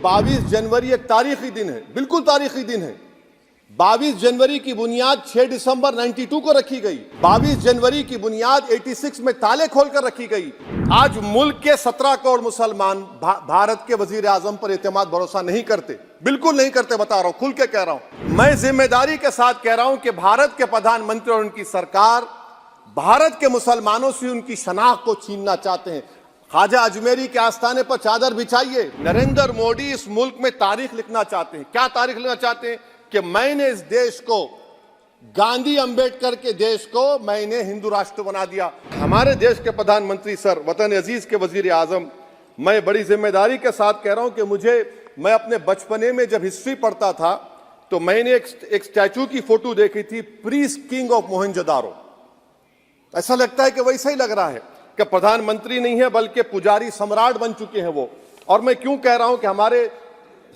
22 जनवरी एक तारीखी दिन है, बिल्कुल तारीखी दिन है। 22 जनवरी की बुनियाद 6 दिसंबर 92 को रखी गई। 22 जनवरी की बुनियाद 86 में ताले खोलकर रखी गई। आज मुल्क के 17 करोड़ मुसलमान भारत के वजीर आजम पर एतमाद भरोसा नहीं करते, बिल्कुल नहीं करते, बता रहा हूं, खुल के कह रहा हूं। मैं जिम्मेदारी के साथ कह रहा हूं कि भारत के प्रधानमंत्री और उनकी सरकार भारत के मुसलमानों से उनकी शनाख्त को छीनना चाहते हैं। ख्वाजा अजमेरी के आस्थाने पर चादर बिछाइए। नरेंद्र मोदी इस मुल्क में तारीख लिखना चाहते हैं। क्या तारीख लिखना चाहते हैं? कि मैंने इस देश को, गांधी अंबेडकर के देश को मैंने हिंदू राष्ट्र बना दिया। हमारे देश के प्रधानमंत्री सर, वतन अजीज के वजीर आजम, मैं बड़ी जिम्मेदारी के साथ कह रहा हूं कि मैं अपने बचपने में जब हिस्ट्री पढ़ता था तो मैंने एक स्टैचू की फोटो देखी थी, प्रीस्ट किंग ऑफ मोहनजोदारो। ऐसा लगता है कि वैसा ही लग रहा है कि प्रधानमंत्री नहीं है बल्कि पुजारी सम्राट बन चुके हैं वो। और मैं क्यों कह रहा हूं कि हमारे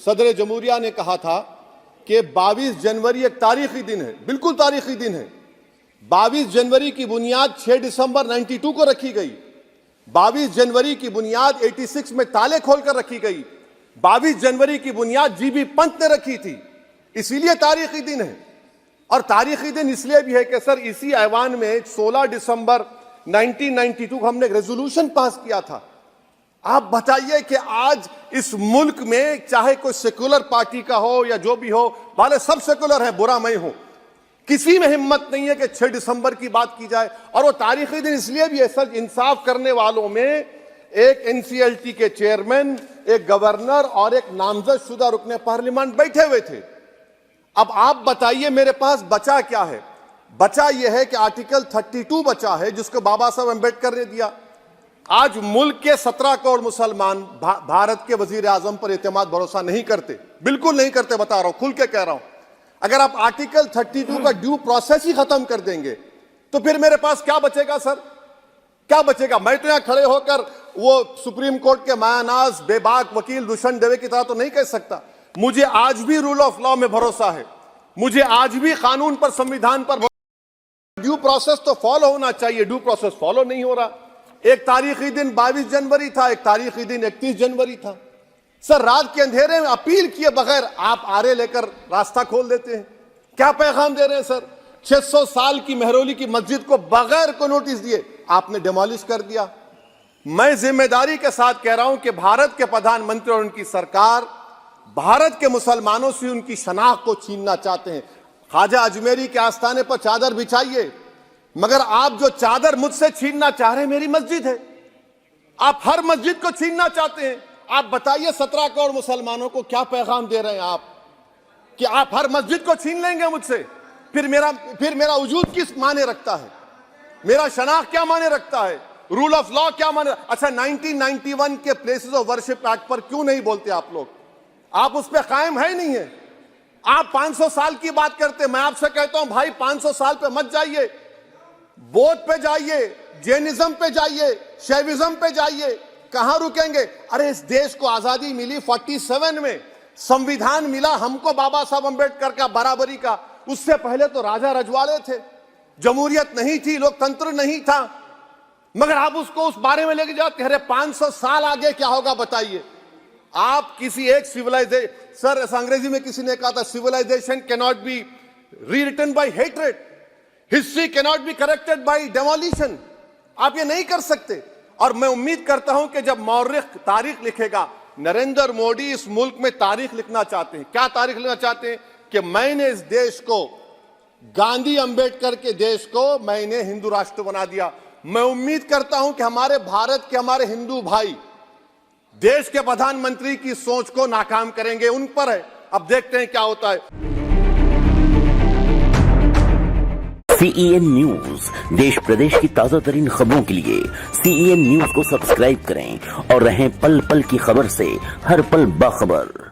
सदर जमहूरिया ने कहा था कि 22 जनवरी एक तारीखी दिन है, बिल्कुल तारीखी दिन है। 22 जनवरी की बुनियाद 6 दिसंबर 92 को रखी गई। 22 जनवरी की बुनियाद 86 में ताले खोलकर रखी गई। 22 जनवरी की बुनियाद जीबी पंत ने रखी थी, इसीलिए तारीखी दिन है। और तारीखी दिन इसलिए भी है कि सर इसी ऐवान में 16 दिसंबर 1992 को हमने एक रेजोल्यूशन पास किया था। आप बताइए कि आज इस मुल्क में चाहे कोई सेकुलर पार्टी का हो या जो भी हो, वाले सब सेकुलर है, बुरा मैं हूं, किसी में हिम्मत नहीं है कि 6 दिसंबर की बात की जाए। और वो तारीखी दिन इसलिए भी है सर, इंसाफ करने वालों में एक एनसीएलटी के चेयरमैन, एक गवर्नर और एक नामजद शुदा रुकने पार्लियामेंट बैठे हुए थे। अब आप बताइए मेरे पास बचा क्या है? बचा यह है कि आर्टिकल 32 बचा है जिसको बाबा साहब अम्बेडकर ने दिया। आज मुल्क के 17 करोड़ मुसलमान भारत के वजीर आजम पर एतमाद भरोसा नहीं करते, बिल्कुल नहीं करते, बता रहा हूं, खुल के कह रहा हूं। अगर आप आर्टिकल 32 का ड्यू प्रोसेस ही खत्म कर देंगे तो फिर मेरे पास क्या बचेगा सर? क्या बचेगा? मैं तो यहां खड़े होकर वो सुप्रीम कोर्ट के मायानाज बेबाक वकील दुष्यंत दवे की तरह तो नहीं कह सकता। मुझे आज भी रूल ऑफ लॉ में भरोसा है, मुझे आज भी कानून पर, संविधान पर। ड्यू प्रोसेस तो फॉलो होना चाहिए, ड्यू प्रोसेस फॉलो नहीं हो रहा। एक तारीखी दिन 22 जनवरी था, एक तारीखी दिन 31 जनवरी था। सर रात के अंधेरे में अपील किए बगैर आप आरे लेकर रास्ता खोल देते हैं। क्या पैगाम दे रहे हैं सर? 600 साल की मेहरौली की मस्जिद को बगैर को नोटिस दिए आपने डिमोलिश कर दिया। मैं जिम्मेदारी के साथ कह रहा हूं कि भारत के प्रधानमंत्री और उनकी सरकार भारत के मुसलमानों से उनकी शनाख्त को छीनना चाहते हैं। ख्वाजा अजमेरी के आस्थाने पर चादर बिछाइए, मगर आप जो चादर मुझसे छीनना चाह रहे हैं, मेरी मस्जिद है, आप हर मस्जिद को छीनना चाहते हैं। आप बताइए 17 करोड़ मुसलमानों को क्या पैगाम दे रहे हैं आप कि आप हर मस्जिद को छीन लेंगे मुझसे? फिर मेरा वजूद किस माने रखता है? मेरा शनाख्त क्या माने रखता है? रूल ऑफ लॉ क्या माने? अच्छा, 1991 के प्लेसेस ऑफ वर्शिप एक्ट पर क्यों नहीं बोलते आप लोग? आप उस पर कायम है ही नहीं है। आप 500 साल की बात करते, मैं आपसे कहता हूं भाई 500 साल पे मत जाइए, बौद्ध पे जाइए, जैनिज्म पे जाइए, शैविज्म पे जाइए, कहां रुकेंगे? अरे इस देश को आजादी मिली 47 में, संविधान मिला हमको बाबा साहब अम्बेडकर का, बराबरी का। उससे पहले तो राजा रजवाड़े थे, जमहूरियत नहीं थी, लोकतंत्र नहीं था, मगर आप उसको उस बारे में लेके जाते हैं। अरे 500 साल आगे क्या होगा बताइए? आप किसी एक सिविलाइजेशन, सर अंग्रेजी में किसी ने कहा था, civilization can not be rewritten by hatred, history can not be corrected by demolition. आप ये नहीं कर सकते। और मैं उम्मीद करता हूं कि जब मौर्रिख तारीख लिखेगा, नरेंद्र मोदी इस मुल्क में तारीख लिखना चाहते हैं। क्या तारीख लिखना चाहते हैं? कि मैंने इस देश को, गांधी अंबेडकर के देश को मैंने हिंदू राष्ट्र बना दिया। मैं उम्मीद करता हूं कि हमारे भारत के, हमारे हिंदू भाई देश के प्रधानमंत्री की सोच को नाकाम करेंगे। उन पर है, अब देखते हैं क्या होता है। CEN न्यूज, देश प्रदेश की ताजा तरीन खबरों के लिए CEN न्यूज को सब्सक्राइब करें और रहें पल पल की खबर से हर पल बाखबर।